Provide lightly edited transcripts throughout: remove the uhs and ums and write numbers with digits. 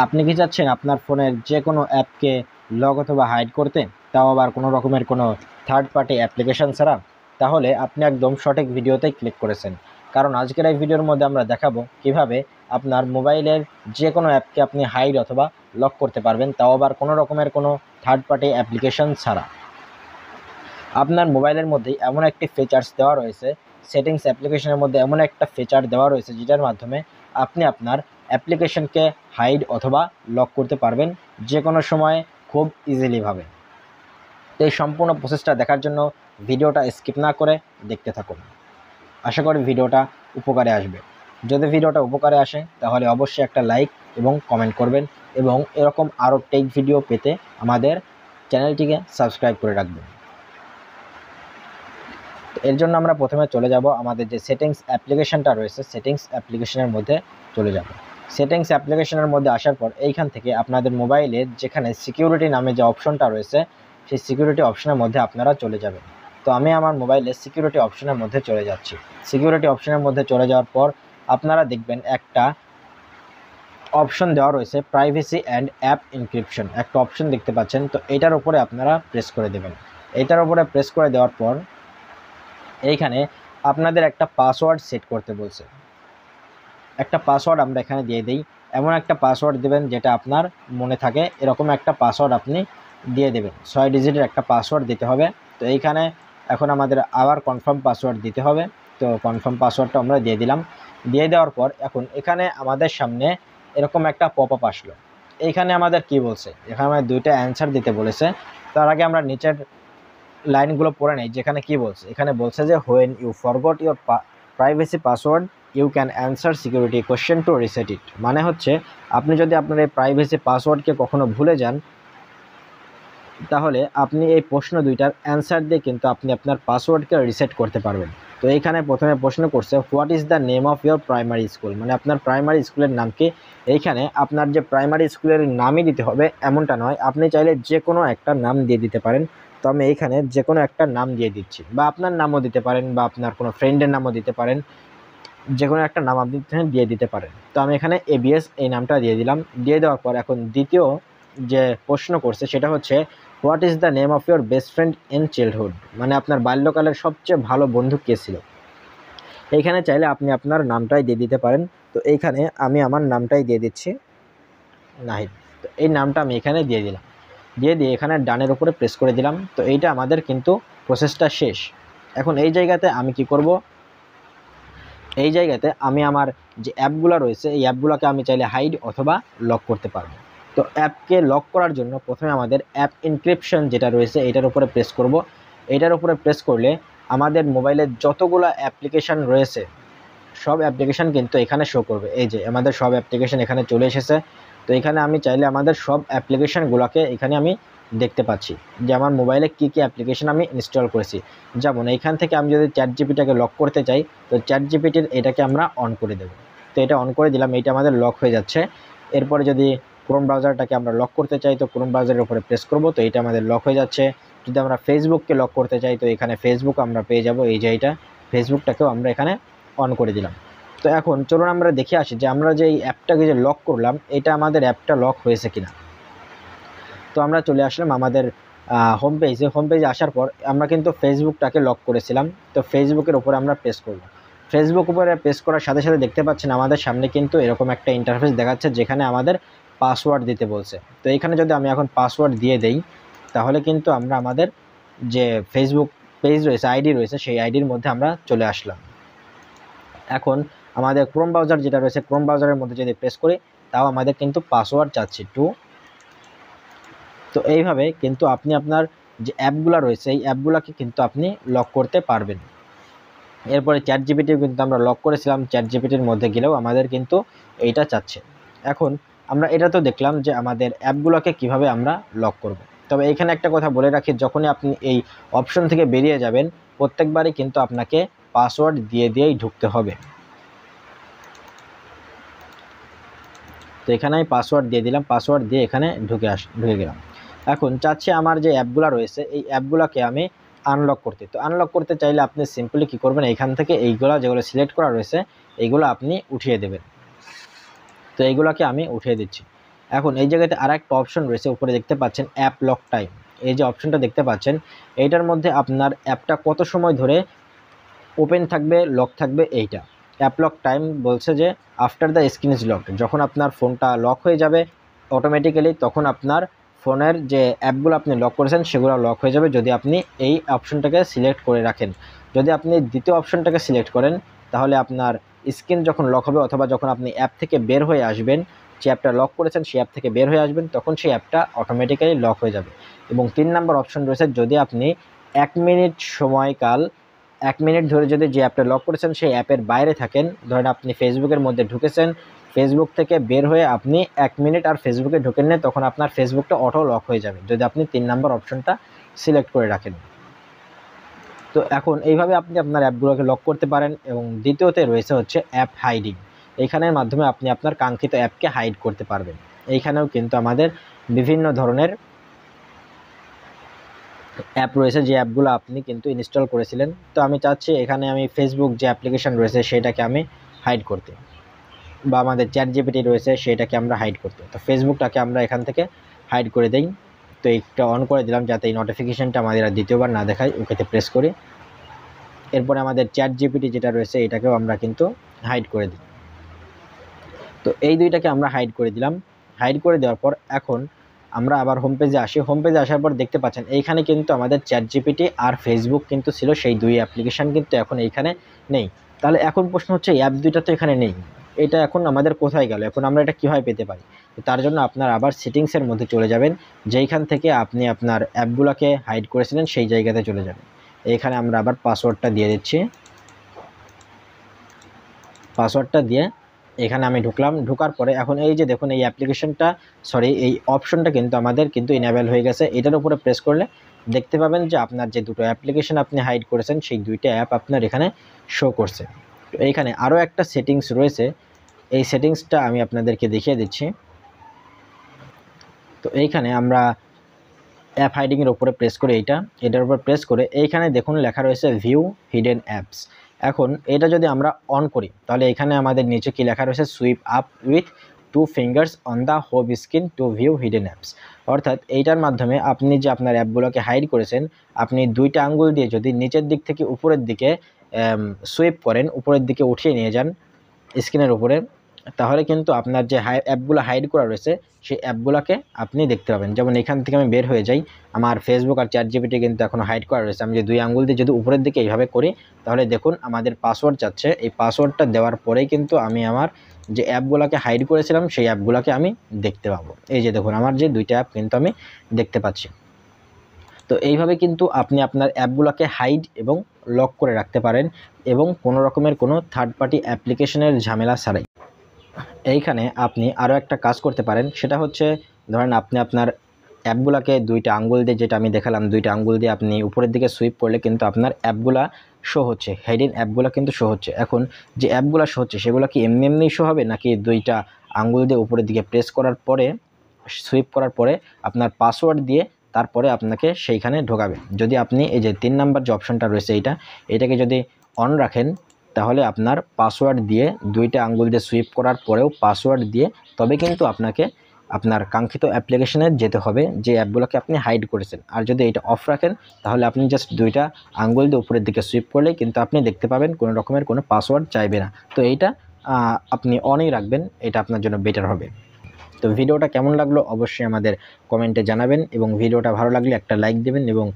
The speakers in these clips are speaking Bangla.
আপনি কি চাচ্ছেন আপনার ফোনের যে কোনো অ্যাপকে লক অথবা হাইড করতে, তাও আবার কোনো রকমের কোনো থার্ড পার্টি অ্যাপ্লিকেশন ছাড়া? তাহলে আপনি একদম সঠিক ভিডিওতেই ক্লিক করেছেন, কারণ আজকের এই ভিডিওর মধ্যে আমরা দেখাবো কিভাবে আপনার মোবাইলের যে কোনো অ্যাপকে আপনি হাইড অথবা লক করতে পারবেন, তাও আবার কোনো রকমের কোনো থার্ড পার্টি অ্যাপ্লিকেশন ছাড়া। আপনার মোবাইলের মধ্যে এমন একটি ফিচার্স দেওয়া রয়েছে, সেটিংস অ্যাপ্লিকেশনের মধ্যে এমন একটা ফিচার দেওয়া রয়েছে যেটার মাধ্যমে আপনি আপনার অ্যাপ্লিকেশনকে হাইড অথবা লক করতে পারবেন যে কোনো সময় খুব ইজিলিভাবে। তো এই সম্পূর্ণ প্রসেসটা দেখার জন্য ভিডিওটা স্কিপ না করে দেখতে থাকুন। আশা করি ভিডিওটা উপকারে আসবে। যদি ভিডিওটা উপকারে আসে তাহলে অবশ্যই একটা লাইক এবং কমেন্ট করবেন, এবং এরকম আরও টেক ভিডিও পেতে আমাদের চ্যানেলটিকে সাবস্ক্রাইব করে রাখবেন। এর জন্য আমরা প্রথমে চলে যাব আমাদের যে সেটিংস অ্যাপ্লিকেশনটা রয়েছে, সেটিংস অ্যাপ্লিকেশনের মধ্যে চলে যাব। সেটিংস অ্যাপ্লিকেশনের মধ্যে আসার পর এইখান থেকে আপনাদের মোবাইলের যেখানে সিকিউরিটি নামে যে অপশনটা রয়েছে, সেই সিকিউরিটি অপশনের মধ্যে আপনারা চলে যাবেন। তো আমি আমার মোবাইলে সিকিউরিটি অপশনের মধ্যে চলে যাচ্ছি। সিকিউরিটি অপশনের মধ্যে চলে যাওয়ার পর আপনারা দেখবেন একটা অপশন দেওয়া রয়েছে প্রাইভেসি অ্যান্ড অ্যাপ এনক্রিপশন, একটা অপশন দেখতে পাচ্ছেন। তো এটার উপরে আপনারা প্রেস করে দেবেন। এটার উপরে প্রেস করে দেওয়ার পর এইখানে আপনাদের একটা পাসওয়ার্ড সেট করতে বলছে। একটা পাসওয়ার্ড আমরা এখানে দিয়ে দিই। এমন একটা পাসওয়ার্ড দেবেন যেটা আপনার মনে থাকে, এরকম একটা পাসওয়ার্ড আপনি দিয়ে দেবেন। 6 ডিজিটের একটা পাসওয়ার্ড দিতে হবে। তো এইখানে এখন আমাদের আবার কনফার্ম পাসওয়ার্ড দিতে হবে। তো কনফার্ম পাসওয়ার্ডটা আমরা দিয়ে দিলাম। দিয়ে দেওয়ার পর এখন এখানে আমাদের সামনে এরকম একটা পপ আপ আসলো। এইখানে আমাদের কি বলছে, এখানে আমাদের দুইটা অ্যান্সার দিতে বলেছে। তার আগে আমরা নিচের লাইনগুলো পড়ে নেই, যেখানে কি বলছে। এখানে বলছে যে when you forgot your privacy password you can answer security question to reset it. মানে হচ্ছে আপনি যদি আপনার এই প্রাইভেসি পাসওয়ার্ডকে কখনো ভুলে যান, তাহলে আপনি এই প্রশ্ন দুইটার অ্যান্সার দিয়ে কিন্তু আপনি আপনার পাসওয়ার্ডকে রিসেট করতে পারবেন। তো এইখানে প্রথমে প্রশ্ন করছে what is the name of your primary school, মানে আপনার প্রাইমারি স্কুলের নাম কি। এইখানে আপনার যে প্রাইমারি স্কুলের নামই দিতে হবে এমনটা নয়, আপনি চাইলে যে কোনো একটা নাম দিয়ে দিতে পারেন। তো আমি এইখানে যে কোনো একটা নাম দিয়ে দিচ্ছি, বা আপনার নামও দিতে পারেন, বা আপনার কোনো ফ্রেন্ডের নামও দিতে পারেন, যে কোনো একটা নাম আপনি দিয়ে দিতে পারেন। তো আমি এখানে এবিএস এই নামটা দিয়ে দিলাম। দিয়ে দেওয়ার পর এখন দ্বিতীয় যে প্রশ্ন করছে সেটা হচ্ছে what is the name of your best friend in childhood, মানে আপনার বাল্যকালের সবচেয়ে ভালো বন্ধু কে ছিল। এইখানে চাইলে আপনি আপনার নামটাই দিয়ে দিতে পারেন। তো এইখানে আমি আমার নামটাই দিয়ে দিচ্ছি, নাহিদ। তো এই নামটা আমি এখানে দিয়ে দিলাম। দিয়ে এখানে ডানের উপরে প্রেস করে দিলাম। তো এইটা আমাদের কিন্তু প্রসেসটা শেষ। এখন এই জায়গাতে আমি কি করব, এই জায়গাতে আমি আমার যে অ্যাপগুলো রয়েছে এই অ্যাপগুলোকে আমি চাইলে হাইড অথবা লক করতে পারবো। তো অ্যাপকে লক করার জন্য প্রথমে আমাদের অ্যাপ এনক্রিপশন যেটা রয়েছে এটার উপরে প্রেস করব। এটার উপরে প্রেস করলে আমাদের মোবাইলের যতগুলো অ্যাপ্লিকেশান রয়েছে সব অ্যাপ্লিকেশান কিন্তু এখানে শো করবে। এই যে আমাদের সব অ্যাপ্লিকেশান এখানে চলে এসেছে। তো এখানে আমি চাইলে আমাদের সব অ্যাপ্লিকেশানগুলোকে এখানে আমি দেখতে পাচ্ছি যে আমার মোবাইলে কী কী অ্যাপ্লিকেশান আমি ইনস্টল করেছি। যেমন এইখান থেকে আমি যদি চ্যাট জিপিটাকে লক করতে চাই, তো চ্যাট জিপিটির এটাকে আমরা অন করে দেব। তো এটা অন করে দিলাম, এইটা আমাদের লক হয়ে যাচ্ছে। এরপরে যদি ক্রোম ব্রাউজারটাকে আমরা লক করতে চাই, তো ক্রোম ব্রাউজারের উপরে প্রেস করব, তো এইটা আমাদের লক হয়ে যাচ্ছে। যদি আমরা ফেসবুককে লক করতে চাই, তো এখানে ফেসবুক আমরা পেয়ে যাব। এই যে এইটা ফেসবুকটাকেও আমরা এখানে অন করে দিলাম। তো এখন চলুন আমরা দেখে আসি যে আমরা যে এই অ্যাপটাকে যে লক করলাম এটা আমাদের অ্যাপটা লক হয়েছে কিনা। তো আমরা চলে আসলাম আমাদের হোম পেজে। হোম পেজে আসার পর আমরা কিন্তু ফেসবুকটাকে লক করেছিলাম। তো ফেসবুকের উপরে আমরা প্রেস করব। ফেসবুক উপরে প্রেস করার সাথে সাথে দেখতে পাচ্ছেন আমাদের সামনে কিন্তু এরকম একটা ইন্টারফেস দেখাচ্ছে যেখানে আমাদের পাসওয়ার্ড দিতে বলছে। তো এখানে যদি আমি এখন পাসওয়ার্ড দিয়ে দেই, তাহলে কিন্তু আমরা আমাদের যে ফেসবুক পেজ রয়েছে, আইডি রয়েছে, সেই আইডির মধ্যে আমরা চলে আসলাম। এখন আমাদের ক্রোম ব্রাউজার যেটা রয়েছে, ক্রোম ব্রাউজারের মধ্যে যদি প্রেস করি, তাও আমাদের কিন্তু পাসওয়ার্ড চাচ্ছি তো এইভাবে কিন্তু আপনি আপনার যে অ্যাপগুলো রয়েছে এই অ্যাপগুলোকে কিন্তু আপনি লক করতে পারবেন। এরপরে চ্যাট জিপিটিও কিন্তু আমরা লক করেছিলাম, চ্যাট জিপিটির মধ্যে গেলেও আমাদের কিন্তু এইটা চাচ্ছে। এখন আমরা এটা তো দেখলাম যে আমাদের অ্যাপগুলোকে কিভাবে আমরা লক করব। তবে এইখানে একটা কথা বলে রাখি, যখনই আপনি এই অপশন থেকে বেরিয়ে যাবেন প্রত্যেকবারই কিন্তু আপনাকে পাসওয়ার্ড দিয়েই ঢুকতে হবে। তো এখানে আমি পাসওয়ার্ড দিয়ে দিলাম, পাসওয়ার্ড দিয়ে এখানে ঢুকে গেলাম। এখন চাচ্ছি আমার যে অ্যাপগুলো রয়েছে এই অ্যাপগুলোকে আমি আনলক করতে। তো আনলক করতে চাইলে আপনি সিম্পলি কী করবেন, এইখান থেকে এইগুলো যেগুলো সিলেক্ট করা রয়েছে এইগুলো আপনি উঠিয়ে দেবেন। তো এইগুলোকে আমি উঠিয়ে দিচ্ছি। এখন এই জায়গাতে আর একটা অপশন রয়েছে, উপরে দেখতে পাচ্ছেন অ্যাপ লক টাইম। এই যে অপশনটা দেখতে পাচ্ছেন, এইটার মধ্যে আপনার অ্যাপটা কত সময় ধরে ওপেন থাকবে, লক থাকবে। এইটা অ্যাপ লক টাইম বলছে যে after the screen is locked, যখন আপনার ফোনটা লক হয়ে যাবে অটোমেটিক্যালি, তখন আপনার ফোনের যে অ্যাপগুলো আপনি লক করেছেন সেগুলো লক হয়ে যাবে, যদি আপনি এই অপশনটাকে সিলেক্ট করে রাখেন। যদি আপনি দ্বিতীয় অপশনটাকে সিলেক্ট করেন, তাহলে আপনার স্ক্রিন যখন লক হবে অথবা যখন আপনি অ্যাপ থেকে বের হয়ে আসবেন, যে অ্যাপটা লক করেছেন সেই অ্যাপ থেকে বের হয়ে আসবেন, তখন সেই অ্যাপটা অটোমেটিক্যালি লক হয়ে যাবে। এবং 3 নম্বর অপশন রয়েছে, যদি আপনি 1 মিনিট সময়কাল 1 মিনিট ধরে যদি যে অ্যাপটা লক করেছেন সেই অ্যাপের বাইরে থাকেন, ধরেন আপনি ফেসবুকের মধ্যে ঢুকেছেন, ফেসবুক থেকে বের হয়ে আপনি 1 মিনিট আর ফেসবুকে ঢুকেন না, তখন আপনার ফেসবুকটা অটো লক হয়ে যাবে, যদি আপনি 3 নম্বর অপশনটা সিলেক্ট করে রাখেন। তো এখন এইভাবে আপনি আপনার অ্যাপগুলোকে লক করতে পারেন। এবং দ্বিতীয়তে রয়েছে হচ্ছে অ্যাপ হাইডিং। এইখানের মাধ্যমে আপনি আপনার কাঙ্ক্ষিত অ্যাপকে হাইড করতে পারবেন। এইখানেও কিন্তু আমাদের বিভিন্ন ধরনের অ্যাপ রয়েছে, যে অ্যাপগুলো আপনি কিন্তু ইনস্টল করেছিলেন। তো আমি চাচ্ছি এখানে আমি ফেসবুক যে অ্যাপ্লিকেশন রয়েছে সেটাকে আমি হাইড করতে, বা আমাদের চ্যাট জিপিটি রয়েছে সেটাকে আমরা হাইড করতে। তো ফেসবুকটাকে আমরা এখান থেকে হাইড করে দিই। তো এইটা অন করে দিলাম যাতে এই নোটিফিকেশানটা আমাদের আর দ্বিতীয়বার না দেখায়, ওকেতে প্রেস করি। এরপরে আমাদের চ্যাট জিপিটি যেটা রয়েছে এটাকেও আমরা কিন্তু হাইড করে দিই। তো এই দুইটাকে আমরা হাইড করে দিলাম। হাইড করে দেওয়ার পর এখন আমরা আবার হোম পেজে আসি। হোম পেজে আসার পর দেখতে পাচ্ছেন এইখানে কিন্তু আমাদের চ্যাট জিপিটি আর ফেসবুক কিন্তু ছিল, সেই দুই অ্যাপ্লিকেশান কিন্তু এখন এইখানে নেই। তাহলে এখন প্রশ্ন হচ্ছে অ্যাপ দুইটা তো এখানে নেই, এটা এখন আমাদের কোথায় গেল, এখন আমরা এটা কীভাবে পেতে পারি? তো তার জন্য আপনার আবার সেটিংসের মধ্যে চলে যাবেন, যেইখান থেকে আপনি আপনার অ্যাপগুলোকে হাইড করেছিলেন সেই জায়গাতে চলে যাবেন। এইখানে আমরা আবার পাসওয়ার্ডটা দিয়ে দিচ্ছি। পাসওয়ার্ডটা দিয়ে এখানে আমি ঢুকলাম। ঢোকার পরে এখন এই যে দেখুন এই অ্যাপ্লিকেশনটা এই অপশনটা কিন্তু আমাদের কিন্তু ইনেবল হয়ে গেছে। এটার উপরে প্রেস করলে দেখতে পাবেন যে আপনার যে দুটো অ্যাপ্লিকেশন আপনি হাইড করেছেন সেই দুইটা অ্যাপ আপনার এখানে শো করছে। তো এইখানে আরও একটা সেটিংস রয়েছে, এই সেটিংসটা আমি আপনাদেরকে দেখিয়ে দিচ্ছি। তো এইখানে আমরা অ্যাপ হাইডিংয়ের উপরে প্রেস করে এটার উপর প্রেস করে এইখানে দেখুন লেখা রয়েছে ভিউ হিডেন অ্যাপস। এখন এটা যদি আমরা অন করি তাহলে এখানে আমাদের নিচে কি লেখা রয়েছে, sweep up with 2 fingers on the home screen two view hidden apps. অর্থাৎ এইটার মাধ্যমে আপনি যে আপনার অ্যাপগুলোকে হাইড করেছেন, আপনি দুইটা আঙ্গুল দিয়ে যদি নিচের দিক থেকে উপরের দিকে সুইপ করেন, উপরের দিকে উঠিয়ে নিয়ে যান স্ক্রিনের উপরে, তাহলে কিন্তু আপনার যে অ্যাপগুলো হাইড করা রয়েছে সেই অ্যাপগুলোকে আপনি দেখতে পাবেন। যেমন এখান থেকে আমি বের হয়ে যাই, আমার ফেসবুক আর চ্যাট জিপিটি কিন্তু এখনও হাইড করা রয়েছে। আমি যে দুই আঙ্গুল দিয়ে যদি উপরের দিকে এইভাবে করি তাহলে দেখুন আমাদের পাসওয়ার্ড যাচ্ছে, এই পাসওয়ার্ডটা দেওয়ার পরেই কিন্তু আমি আমার যে অ্যাপগুলোকে হাইড করেছিলাম সেই অ্যাপগুলোকে আমি দেখতে পাবো। এই যে দেখুন আমার যে দুইটা অ্যাপ কিন্তু আমি দেখতে পাচ্ছি। তো এইভাবে কিন্তু আপনি আপনার অ্যাপগুলোকে হাইড এবং লক করে রাখতে পারেন, এবং কোনো রকমের কোনো থার্ড পার্টি অ্যাপ্লিকেশনের ঝামেলা ছাড়াই। এইখানে আপনি আরও একটা কাজ করতে পারেন, সেটা হচ্ছে ধরেন আপনি আপনার অ্যাপগুলোকে দুইটা আঙ্গুল দিয়ে, যেটা আমি দেখালাম দুইটা আঙ্গুল দিয়ে আপনি উপরের দিকে সুইপ করলে কিন্তু আপনার অ্যাপগুলা শো হচ্ছে, হিডেন অ্যাপগুলো কিন্তু শো হচ্ছে। এখন যে অ্যাপগুলো শো হচ্ছে সেগুলো কি এমনি শো হবে, নাকি দুইটা আঙ্গুল দিয়ে উপরের দিকে প্রেস করার পরে সুইপ করার পরে আপনার পাসওয়ার্ড দিয়ে তারপরে আপনাকে সেইখানে ঢোকাবে? যদি আপনি এই যে 3 নাম্বার যে অপশনটা রয়েছে এটাকে যদি অন রাখেন, তাহলে আপনার পাসওয়ার্ড দিয়ে দুইটা আঙ্গুল দিয়ে সুইপ করার পরেও পাসওয়ার্ড দিয়ে তবে কিন্তু আপনাকে আপনার কাঙ্ক্ষিত অ্যাপ্লিকেশনে যেতে হবে, যে অ্যাপগুলোকে আপনি হাইড করেছেন। আর যদি এটা অফ রাখেন তাহলে আপনি জাস্ট দুইটা আঙ্গুল দিয়ে উপরের দিকে সুইপ করলেই কিন্তু আপনি দেখতে পাবেন কোনো রকমের কোনো পাসওয়ার্ড চাইবে না। তো এইটা আপনি অনই রাখবেন, এটা আপনার জন্য বেটার হবে। তো ভিডিওটা কেমন লাগলো অবশ্যই আমাদের কমেন্টে জানাবেন, এবং ভিডিওটা ভালো লাগলে একটা লাইক দেবেন, এবং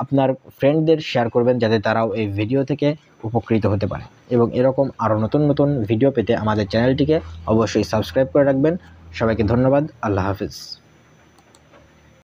আপনার ফ্রেন্ডদের শেয়ার করবেন যাতে তারাও এই ভিডিও থেকে উপকৃত হতে পারে। এবং এরকম আরও নতুন নতুন ভিডিও পেতে আমাদের চ্যানেলটিকে অবশ্যই সাবস্ক্রাইব করে রাখবেন। সবাইকে ধন্যবাদ। আল্লাহ হাফিজ।